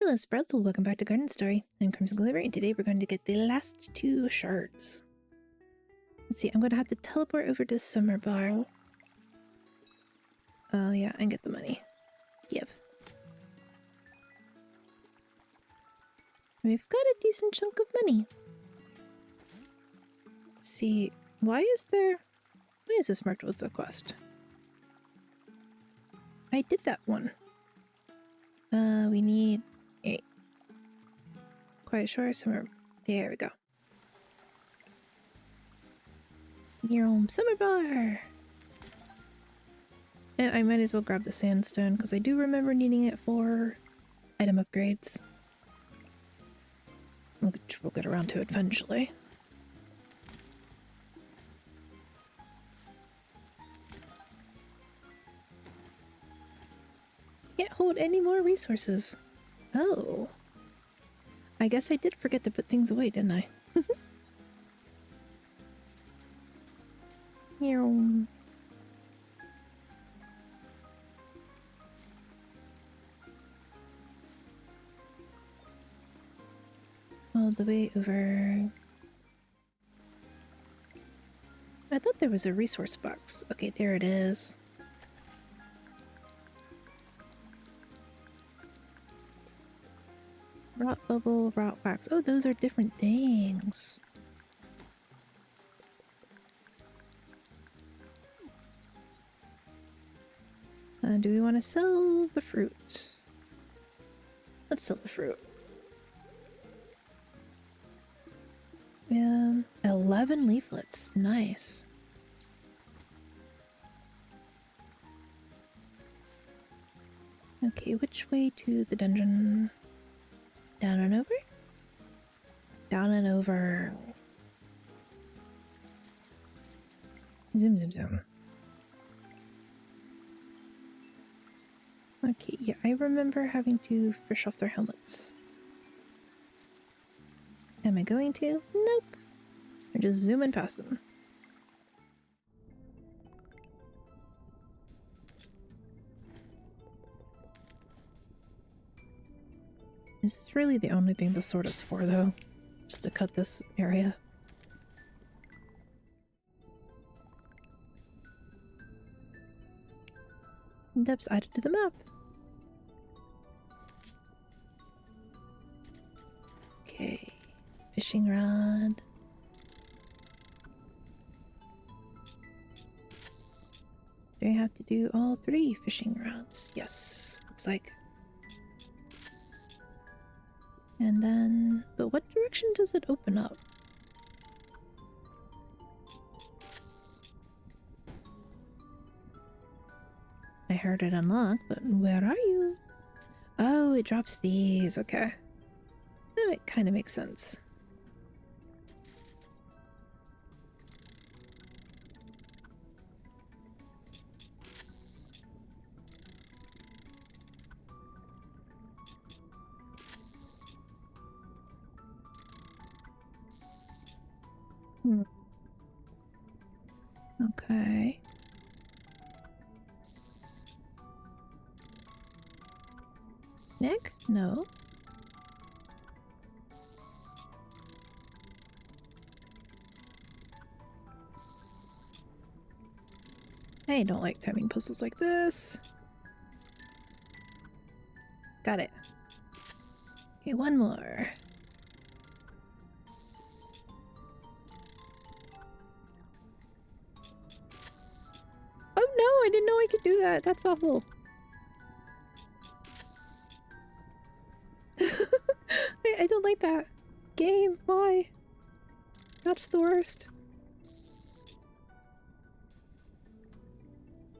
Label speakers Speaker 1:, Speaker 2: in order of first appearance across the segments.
Speaker 1: Hello Sprouts, welcome back to Garden Story. I'm Crimson Gliver, and today we're going to get the last 2 shards. Let's see, I'm going to have to teleport over to Summer Bar. Oh yeah, and get the money. Give. We've got a decent chunk of money. Let's see, why is this marked with a quest? I did that one. We need 8. Quiet Shore, Summer. There we go. Your own Summer Bar! And I might as well grab the sandstone, because I do remember needing it for item upgrades. We'll get around to it eventually. Can't hold any more resources. Oh. I guess I did forget to put things away, didn't I? Here. All the way over. I thought there was a resource box. Okay, there it is. Rot bubble, rot wax. Oh, those are different things. Do we want to sell the fruit? Let's sell the fruit. 11 leaflets. Nice. Okay, which way to the dungeon? Down and over? Down and over. Zoom, zoom, zoom. Okay, yeah, I remember having to fish off their helmets. Am I going to? Nope. We're just zooming past them. Is this really the only thing the sword is for, though? Just to cut this area? Depths added to the map. Okay. Fishing rod. Do I have to do all 3 fishing rods? Yes, looks like. And then, but what direction does it open up? I heard it unlock, but where are you? Oh, it drops these, okay. That kind of makes sense. Okay. Snack? No. I don't like timing puzzles like this. Got it. Okay, one more. Oh no, I didn't know I could do that. That's awful. I don't like that. Game, why? That's the worst.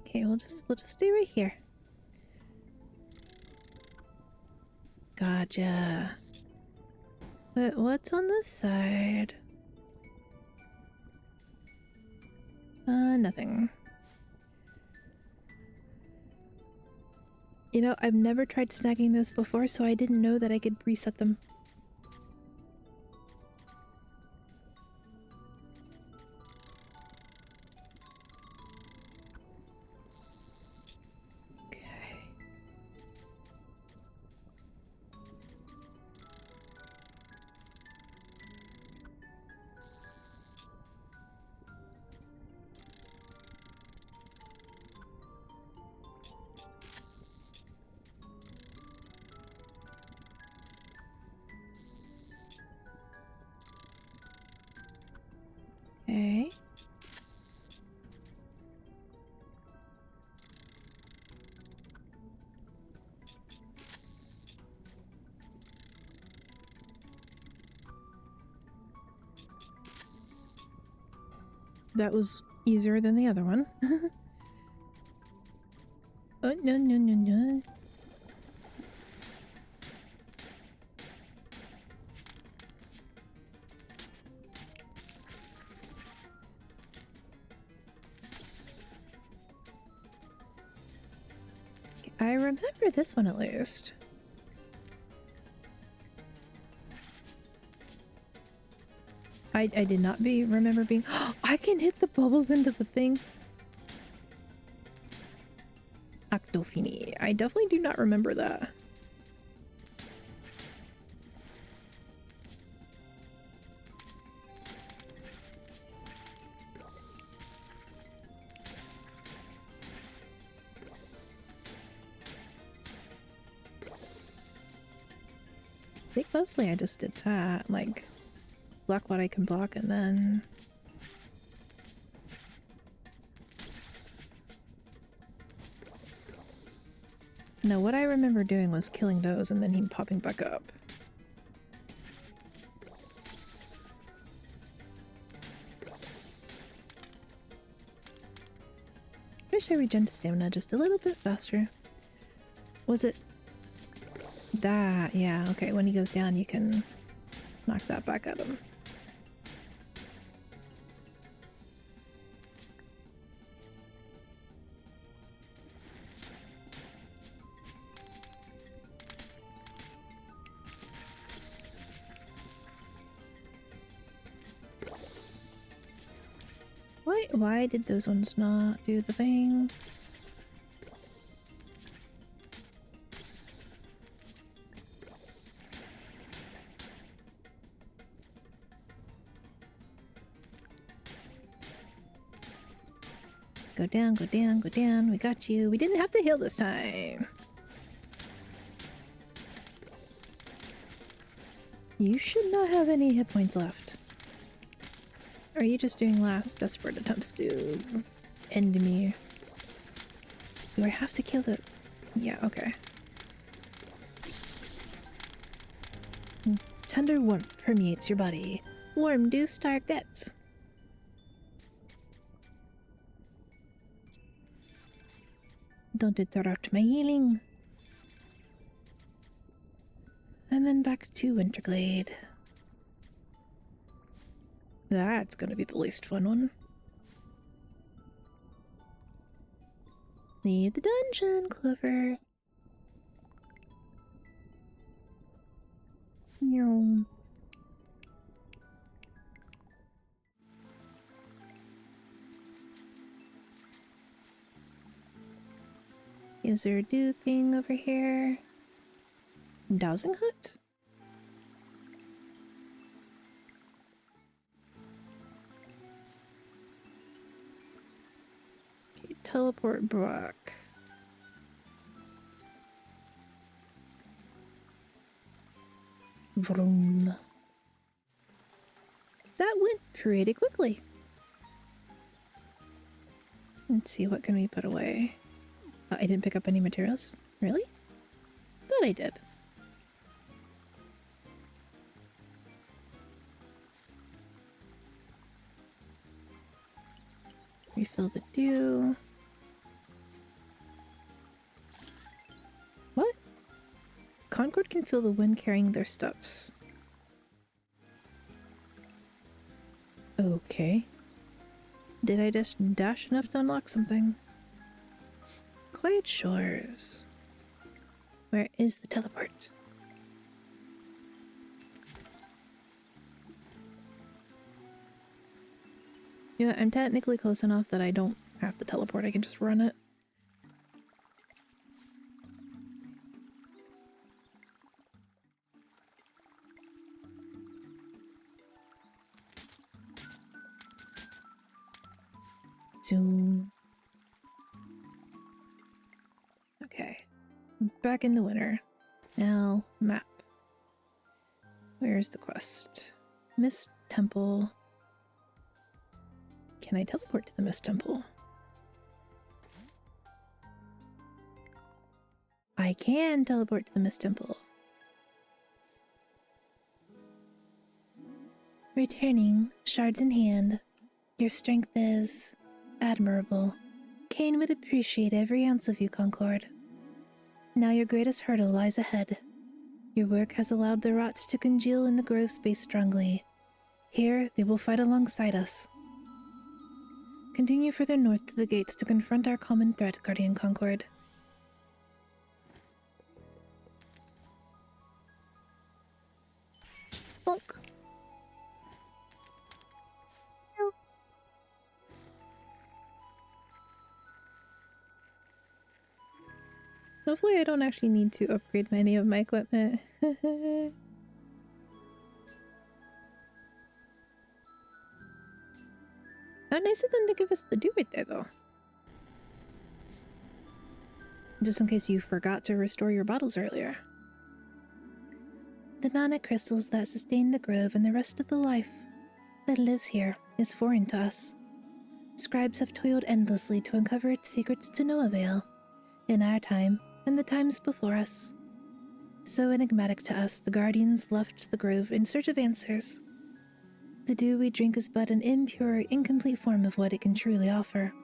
Speaker 1: Okay, we'll just stay right here. Gotcha. But what's on this side? Nothing. You know, I've never tried snagging this before, so I didn't know that I could reset them. Okay. That was easier than the other one. Oh, no, no, no, no. Okay, I remember this one at least. I did not remember being. I can hit the bubbles into the thing. Acto fini. I definitely do not remember that. I think mostly I just did that, like block what I can block and then no, what I remember doing was killing those and then him popping back up. Wish I regen to stamina just a little bit faster. Was it that? Yeah, okay, when he goes down you can knock that back at him. Why did those ones not do the thing? Go down, go down, go down. We got you. We didn't have to heal this time. You should not have any hit points left. Or are you just doing last desperate attempts to end me? Do I have to kill the... Yeah, okay. Tender warmth permeates your body. Warm do star gets. Don't interrupt my healing. And then back to Winterglade. That's gonna be the least fun one. Leave the dungeon, Clover. Meow. Is there a do thing over here? Dowsing hut? Okay, teleport Brock. Vroom. That went pretty quickly. Let's see, what can we put away? I didn't pick up any materials. Really? Thought I did. Refill the dew. What? Concord can feel the wind carrying their steps. Okay. Did I just dash enough to unlock something? Quiet shores. Where is the teleport? Yeah, I'm technically close enough that I don't have to teleport, I can just run it. Zoom. Okay. Back in the winter. Now, map. Where's the quest? Mist Temple. Can I teleport to the Mist Temple? I can teleport to the Mist Temple. Returning, shards in hand. Your strength is admirable. Cain would appreciate every ounce of you, Concord. Now your greatest hurdle lies ahead. Your work has allowed the rots to congeal in the grove space strongly. Here, they will fight alongside us. Continue further north to the gates to confront our common threat, Guardian Concord. Bonk. Hopefully I don't actually need to upgrade any of my equipment. How nice of them to give us the do right there, though. Just in case you forgot to restore your bottles earlier. The manic crystals that sustain the grove and the rest of the life that lives here is foreign to us. Scribes have toiled endlessly to uncover its secrets to no avail, in our time and the times before us. So enigmatic to us, the Guardians left the grove in search of answers. The dew we drink is but an impure, incomplete form of what it can truly offer.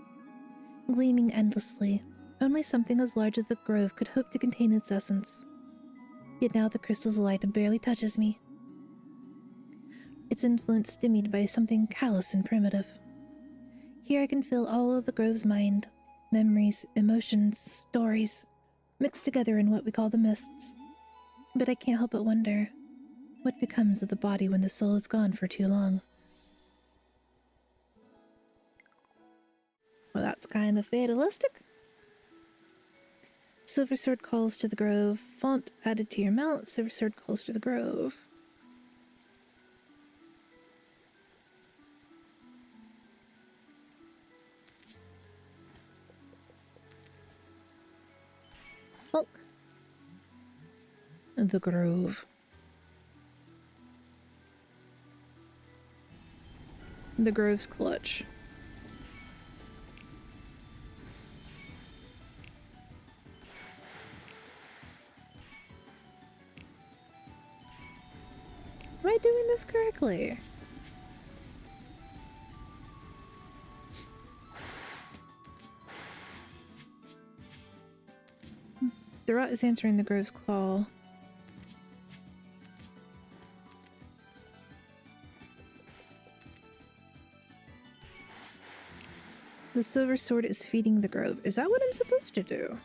Speaker 1: Gleaming endlessly, only something as large as the grove could hope to contain its essence. Yet now the crystal's light barely touches me. Its influence stymied by something callous and primitive. Here I can feel all of the grove's mind, memories, emotions, stories, mixed together in what we call the mists. But I can't help but wonder, what becomes of the body when the soul is gone for too long? Well, that's kind of fatalistic. Silver Sword calls to the grove. Font added to your mount. Silver Sword calls to the grove. Hulk. The grove. The grove's clutch. Am I doing this correctly? The rot is answering the grove's call. The silver sword is feeding the grove. Is that what I'm supposed to do?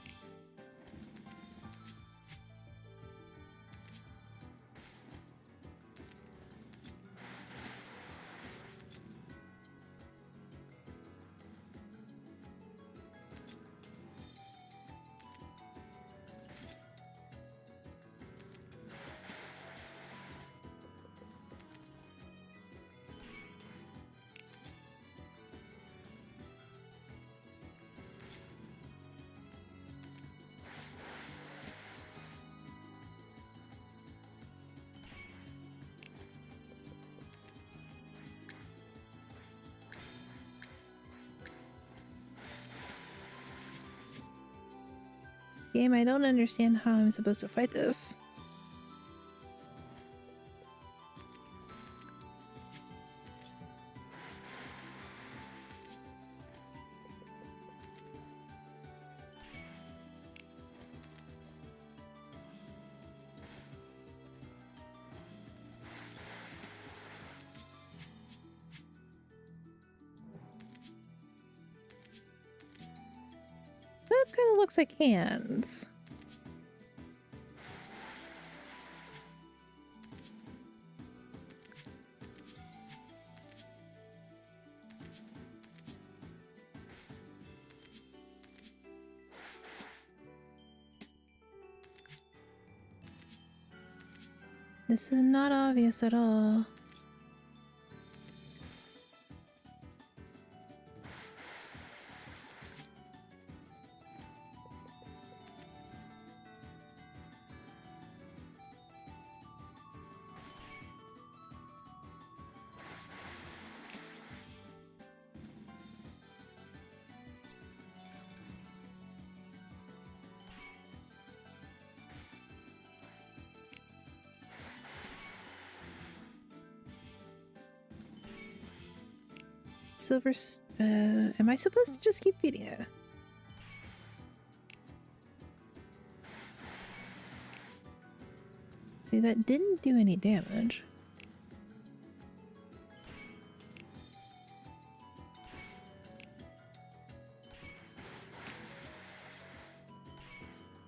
Speaker 1: Game, I don't understand how I'm supposed to fight this. That kind of looks like hands. This is not obvious at all. Silver. Am I supposed to just keep feeding it? See, that didn't do any damage.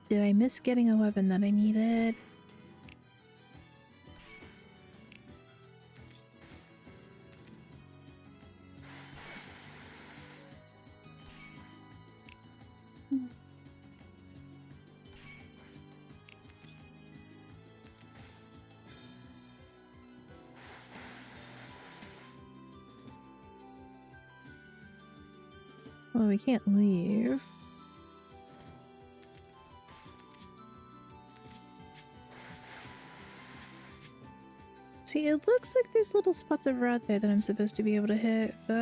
Speaker 1: Did I miss getting a weapon that I needed? Well, we can't leave. See, it looks like there's little spots of rot there that I'm supposed to be able to hit, but...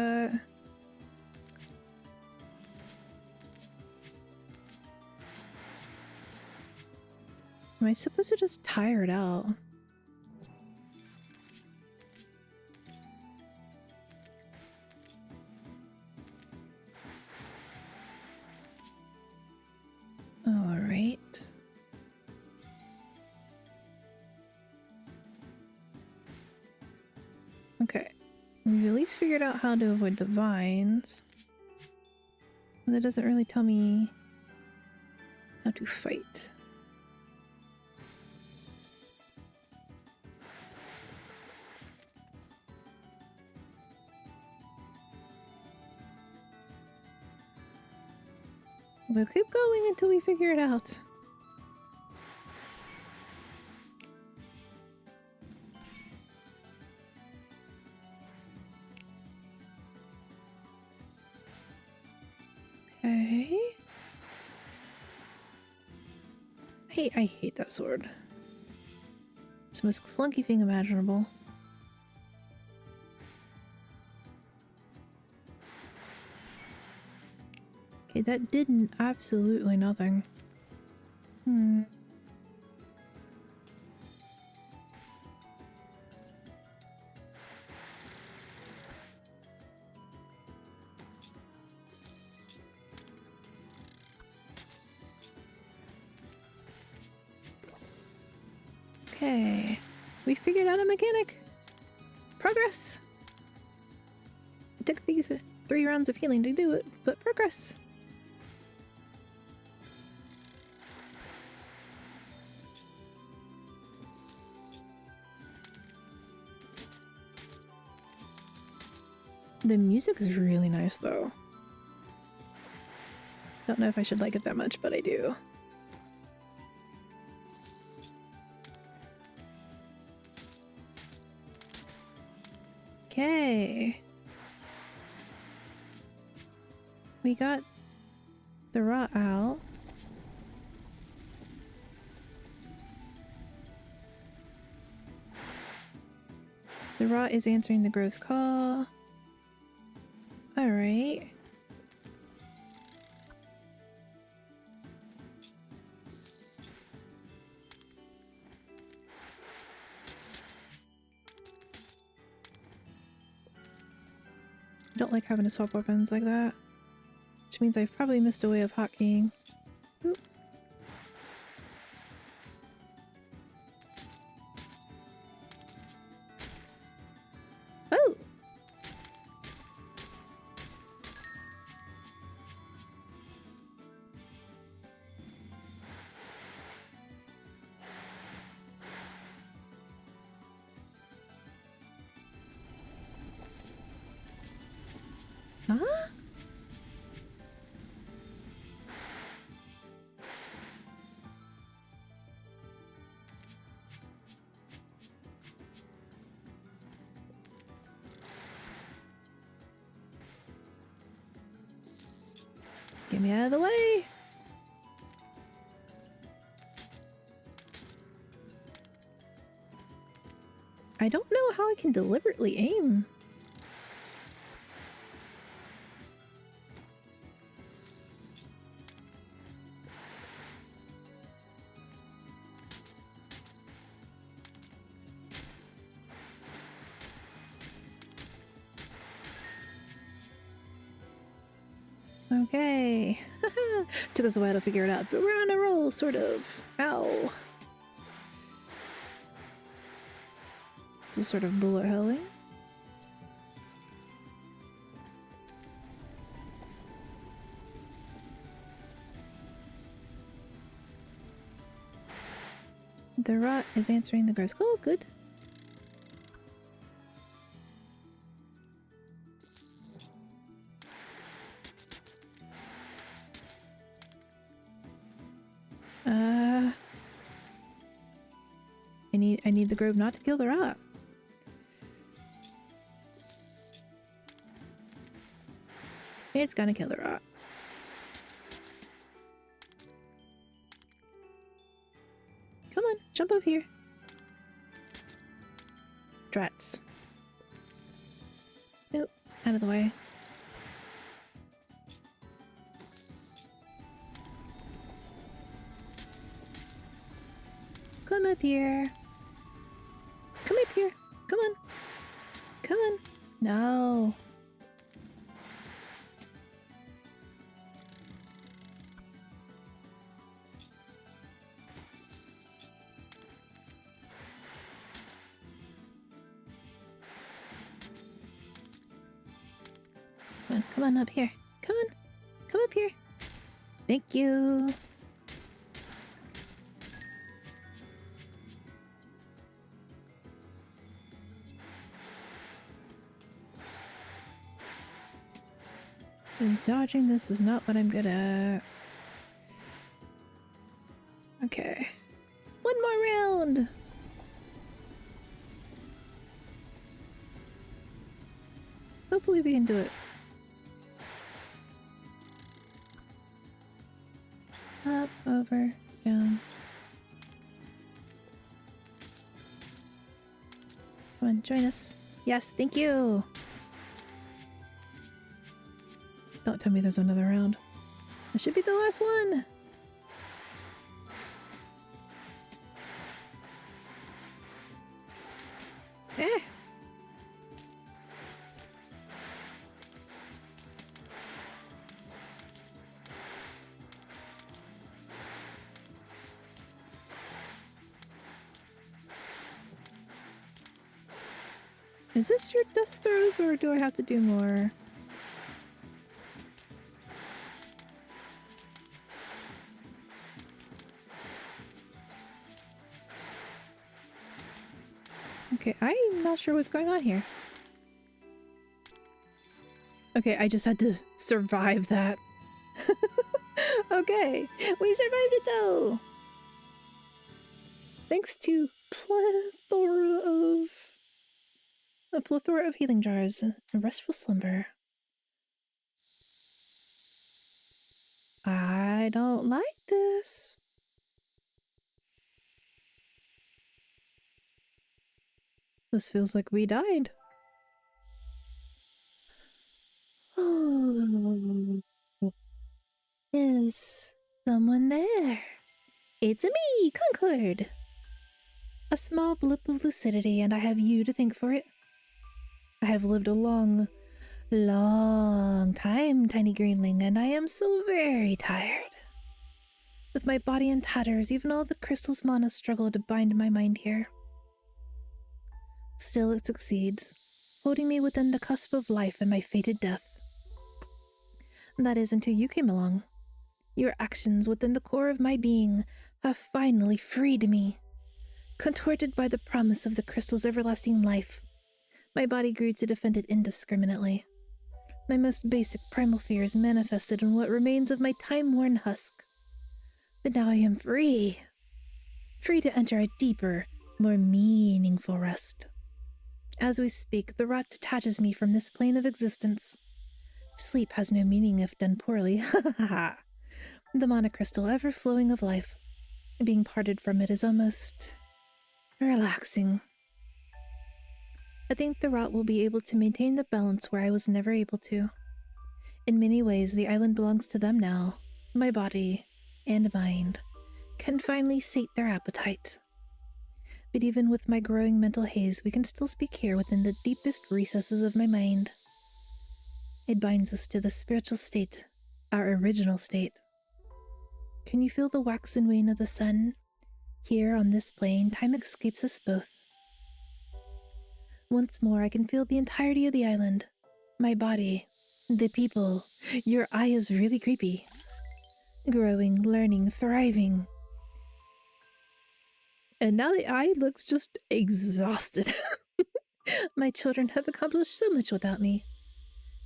Speaker 1: Am I supposed to just tire it out? Alright. Okay. We've at least figured out how to avoid the vines. But that doesn't really tell me how to fight. We'll keep going until we figure it out. Okay. I hate that sword. It's the most clunky thing imaginable. Okay, that did absolutely nothing. Okay, we figured out a mechanic. Progress. It took these 3 rounds of healing to do it, but progress. The music is really nice though. Don't know if I should like it that much, but I do. Okay. We got the rot out. The rot is answering the gross call. Alright. I don't like having to swap weapons like that. Which means I've probably missed a way of hotkeying. Oop. Oh! Huh? Get me out of the way! I don't know how I can deliberately aim. Okay. Took us a while to figure it out, but we're on a roll, sort of. Ow. This is sort of bullet helling. The rot is answering the guy's call. Good. I need the grove not to kill the rot. It's gonna kill the rot. Come on, jump up here. Drats. Oop, out of the way. Come up here. Come up here. Come on. Come on. No. Come on up here. Come on. Come up here. Thank you. Dodging this is not what I'm good at. Okay. One more round! Hopefully we can do it. Up, over, down. Come on, join us. Yes, thank you! Don't tell me there's another round. This should be the last one! Eh! Is this your dust throws, or do I have to do more? Okay, I'm not sure what's going on here. Okay, I just had to survive that. Okay, we survived it though! Thanks to a plethora of healing jars and restful slumber. I don't like this. This feels like we died. Oh, is someone there? It's me, Concord. A small blip of lucidity, and I have you to thank for it. I have lived a long time, tiny greenling, and I am so very tired. With my body in tatters, even all the crystal's mana struggle to bind my mind here. Still it succeeds, holding me within the cusp of life and my fated death. That is until you came along. Your actions within the core of my being have finally freed me. Contorted by the promise of the crystal's everlasting life, my body grew to defend it indiscriminately. My most basic primal fears manifested in what remains of my time-worn husk. But now I am free. Free to enter a deeper, more meaningful rest. As we speak, the rot detaches me from this plane of existence. Sleep has no meaning if done poorly. The monocrystal ever-flowing of life. Being parted from it is almost relaxing. I think the rot will be able to maintain the balance where I was never able to. In many ways, the island belongs to them now. My body and mind can finally sate their appetite. But even with my growing mental haze, we can still speak here within the deepest recesses of my mind. It binds us to the spiritual state Our original state. Can you feel the wax and wane of the sun? Here on this plane, time escapes us both. Once more, I can feel the entirety of the island. My body, the people. Your eye is really creepy. Growing, learning, thriving. And now the eye looks just exhausted. My children have accomplished so much without me.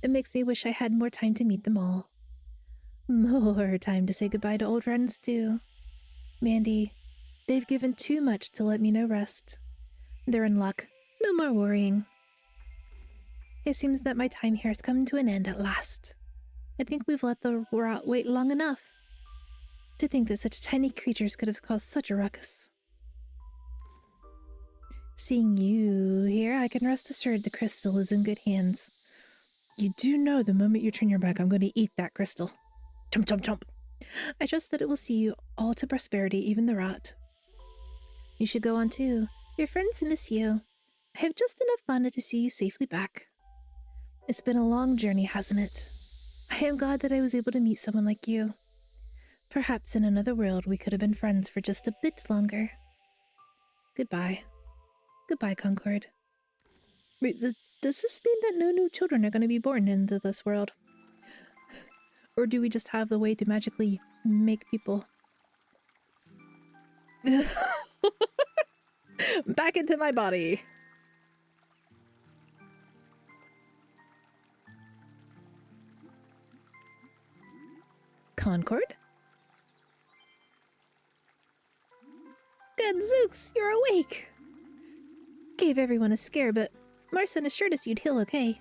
Speaker 1: It makes me wish I had more time to meet them all. More time to say goodbye to old friends, too. Mandy, they've given too much to let me know rest. They're in luck. No more worrying. It seems that my time here has come to an end at last. I think we've let the rot wait long enough. To think that such tiny creatures could have caused such a ruckus. Seeing you here, I can rest assured the crystal is in good hands. You do know the moment you turn your back, I'm going to eat that crystal. Chomp, chomp, chomp. I trust that it will see you all to prosperity, even the rot. You should go on too. Your friends miss you. I have just enough mana to see you safely back. It's been a long journey, hasn't it? I am glad that I was able to meet someone like you. Perhaps in another world we could have been friends for just a bit longer. Goodbye. Goodbye, Concord. Wait, does this mean that no new children are going to be born into this world? Or do we just have the way to magically make people? Back into my body! Concord? Gadzooks, you're awake! Gave everyone a scare, but Marson assured us you'd heal okay.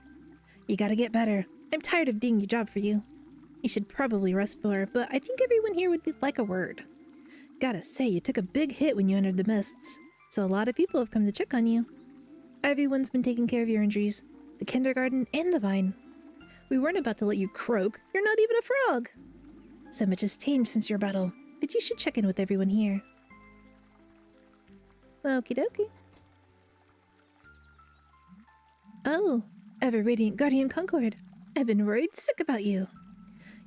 Speaker 1: You gotta get better. I'm tired of doing your job for you. You should probably rest more, but I think everyone here would like a word. Gotta say, you took a big hit when you entered the mists, so a lot of people have come to check on you. Everyone's been taking care of your injuries, the kindergarten and the vine. We weren't about to let you croak. You're not even a frog. So much has changed since your battle, but you should check in with everyone here. Okie dokie. Oh, ever-radiant Guardian Concord. I've been worried sick about you.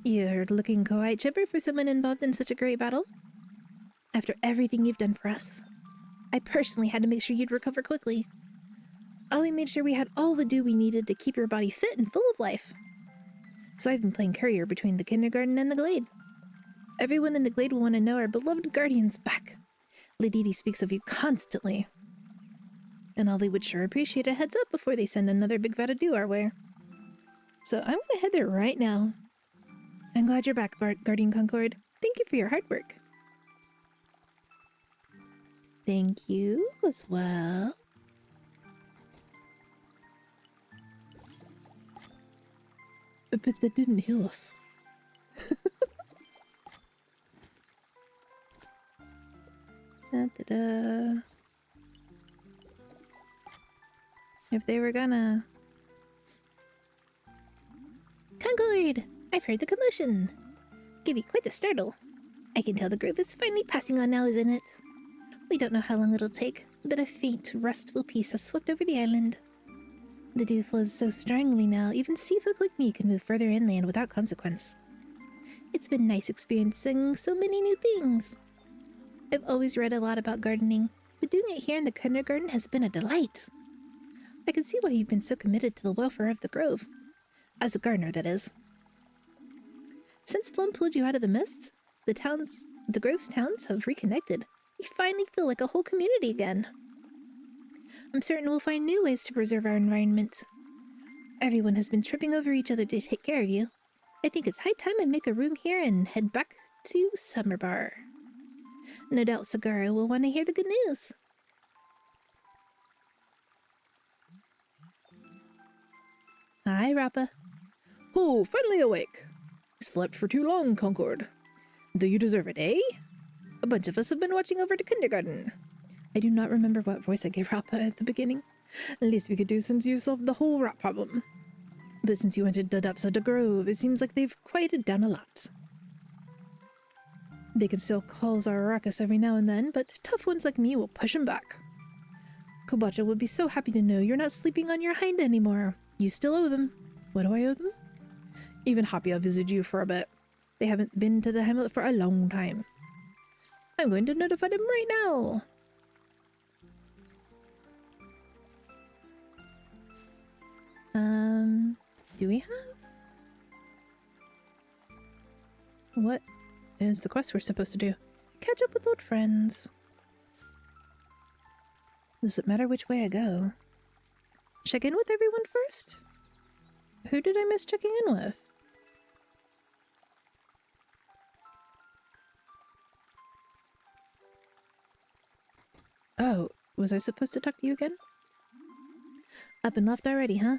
Speaker 1: You're looking quite chipper for someone involved in such a great battle. After everything you've done for us, I personally had to make sure you'd recover quickly. Ollie made sure we had all the dew we needed to keep your body fit and full of life. So I've been playing courier between the kindergarten and the glade. Everyone in the glade will want to know our beloved guardian's back. Lady Dee speaks of you constantly. And Ollie would sure appreciate a heads up before they send another big vat of dew our way. So I'm gonna head there right now. I'm glad you're back, Guardian Concord. Thank you for your hard work. Thank you as well. But that didn't heal us. Da-da-da. If they were gonna... Concord! I've heard the commotion. Give you quite the startle. I can tell the grove is finally passing on now, isn't it? We don't know how long it'll take, but a faint, restful peace has swept over the island. The dew flows so strongly now, even sea folk like me can move further inland without consequence. It's been nice experiencing so many new things. I've always read a lot about gardening, but doing it here in the kindergarten has been a delight. I can see why you've been so committed to the welfare of the grove. As a gardener, that is. Since Plum pulled you out of the mists, the grove's towns have reconnected. We finally feel like a whole community again. I'm certain we'll find new ways to preserve our environment. Everyone has been tripping over each other to take care of you. I think it's high time I make a room here and head back to Summer Bar. No doubt Sagara will want to hear the good news. Hi, Rappa.
Speaker 2: Oh, finally awake. Slept for too long, Concord. Do you deserve it, eh? A bunch of us have been watching over to kindergarten.
Speaker 1: I do not remember what voice I gave Rappa at the beginning.
Speaker 2: Least we could do since you solved the whole rat problem. But since you entered the depths of the grove, it seems like they've quieted down a lot. They can still cause our ruckus every now and then, but tough ones like me will push them back. Kobacha would be so happy to know you're not sleeping on your hind anymore. You still owe them. What do I owe them? Even Happy I visited you for a bit. They haven't been to the hamlet for a long time. I'm going to notify them right now.
Speaker 1: Do we have? What is the quest we're supposed to do? Catch up with old friends. Does it matter which way I go? Check in with everyone first? Who did I miss checking in with? Oh, was I supposed to talk to you again? Up and left already, huh?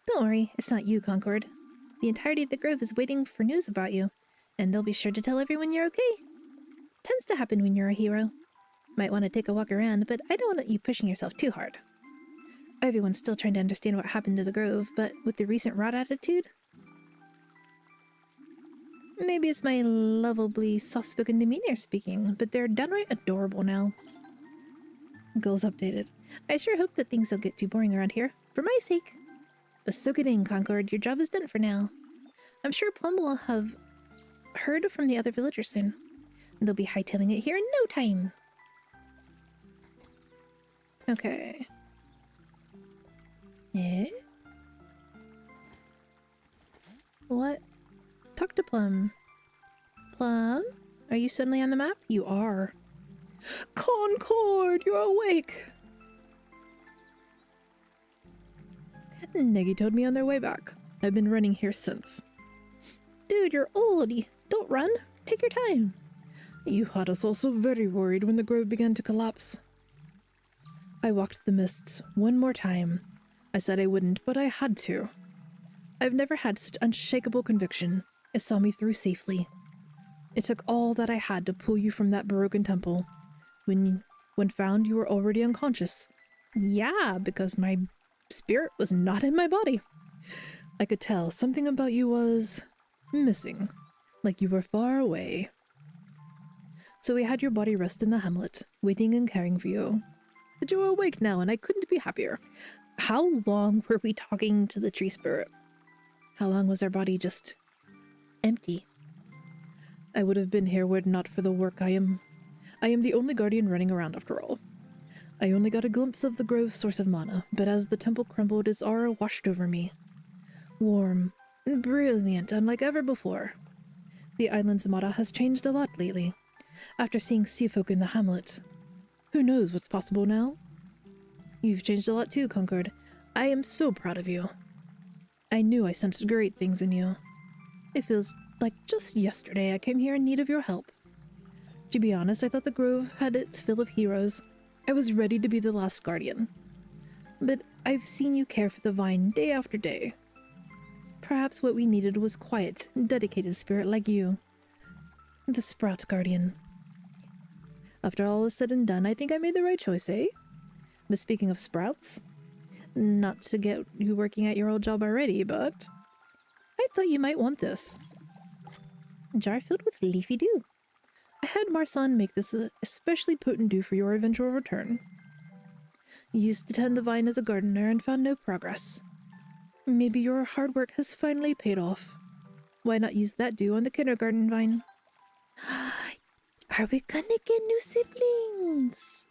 Speaker 1: Don't worry, it's not you, Concord. The entirety of the grove is waiting for news about you, and they'll be sure to tell everyone you're okay. Tends to happen when you're a hero. Might want to take a walk around, but I don't want you pushing yourself too hard. Everyone's still trying to understand what happened to the grove, but with the recent rot attitude... Maybe it's my lovably soft-spoken demeanor speaking, but they're downright adorable now. Goals updated. I sure hope that things don't get too boring around here, for my sake. But soak it in, Concord. Your job is done for now. I'm sure Plum will have heard from the other villagers soon. They'll be hightailing it here in no time. Okay. Eh? What? Talk to Plum. Plum? Are you suddenly on the map? You are.
Speaker 2: Concord, you're awake! Neggy told me on their way back. I've been running here since.
Speaker 1: Dude, you're old. Don't run. Take your time.
Speaker 2: You had us also very worried when the grove began to collapse. I walked the mists one more time. I said I wouldn't, but I had to. I've never had such unshakable conviction. It saw me through safely. It took all that I had to pull you from that broken temple. When found, you were already unconscious. Yeah, because my spirit was not in my body. I could tell something about you was missing, like you were far away. So we had your body rest in the hamlet, waiting and caring for you. But you're awake now, and I couldn't be happier.
Speaker 1: How long were we talking to the tree spirit?
Speaker 2: How long was our body just empty? I would have been here were it not for the work I am the only guardian running around after all. I only got a glimpse of the grove's source of mana, but as the temple crumbled, its aura washed over me. Warm and brilliant, unlike ever before. The island's mana has changed a lot lately, after seeing sea folk in the hamlet. Who knows what's possible now? You've changed a lot too, Concord. I am so proud of you. I knew I sensed great things in you. It feels like just yesterday I came here in need of your help. To be honest, I thought the grove had its fill of heroes. I was ready to be the last guardian. But I've seen you care for the vine day after day. Perhaps what we needed was quiet, dedicated spirit like you. The Sprout Guardian. After all is said and done, I think I made the right choice, eh? But speaking of sprouts, not to get you working at your old job already, but I thought you might want this.
Speaker 1: A jar filled with leafy dew.
Speaker 2: I had Marsan make this especially potent dew for your eventual return. You used to tend the vine as a gardener and found no progress. Maybe your hard work has finally paid off. Why not use that dew on the kindergarten vine?
Speaker 1: Are we gonna get new siblings?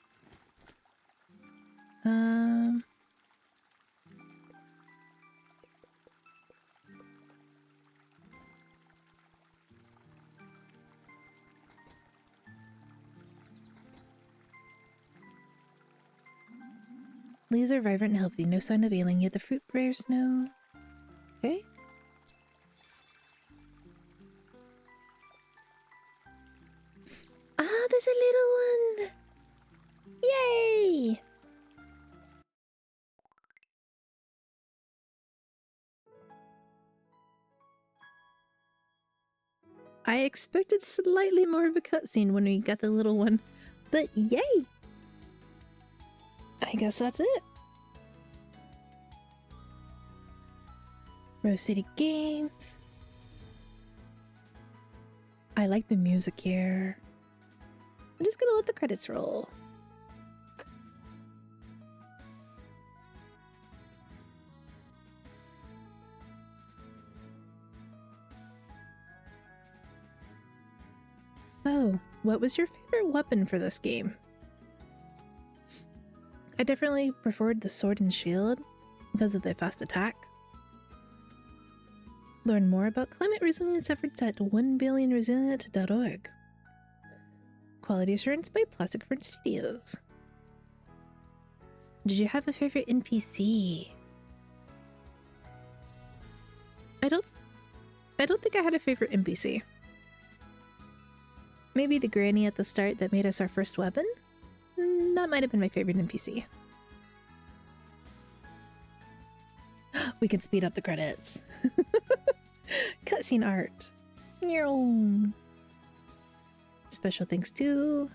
Speaker 1: Leaves are vibrant and healthy, no sign of ailing, yet the fruit bears no... Okay. Ah, there's a little one! Yay! I expected slightly more of a cutscene when we got the little one, but yay! I guess that's it. Rose City Games. I like the music here. I'm just gonna let the credits roll. Oh, what was your favorite weapon for this game? I definitely preferred the sword and shield because of the fast attack. Learn more about climate resilience efforts at 1billionresilient.org. Quality assurance by Plastic Front Studios. Did you have a favorite NPC? I don't think I had a favorite NPC. Maybe the granny at the start that made us our first weapon? That might have been my favorite NPC. We can speed up the credits. Cutscene art. Special thanks to...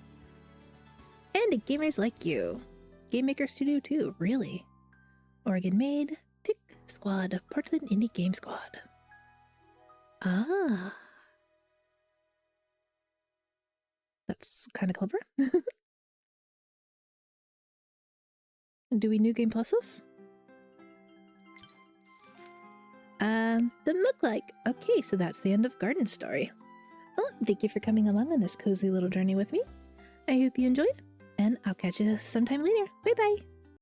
Speaker 1: And to gamers like you. Game Maker Studio 2, really. Oregon Made, Pick Squad, Portland Indie Game Squad. Ah. That's kind of clever. Do we New Game Plus this? Doesn't look like. Okay, so that's the end of Garden Story. Well, thank you for coming along on this cozy little journey with me. I hope you enjoyed, and I'll catch you sometime later. Bye-bye!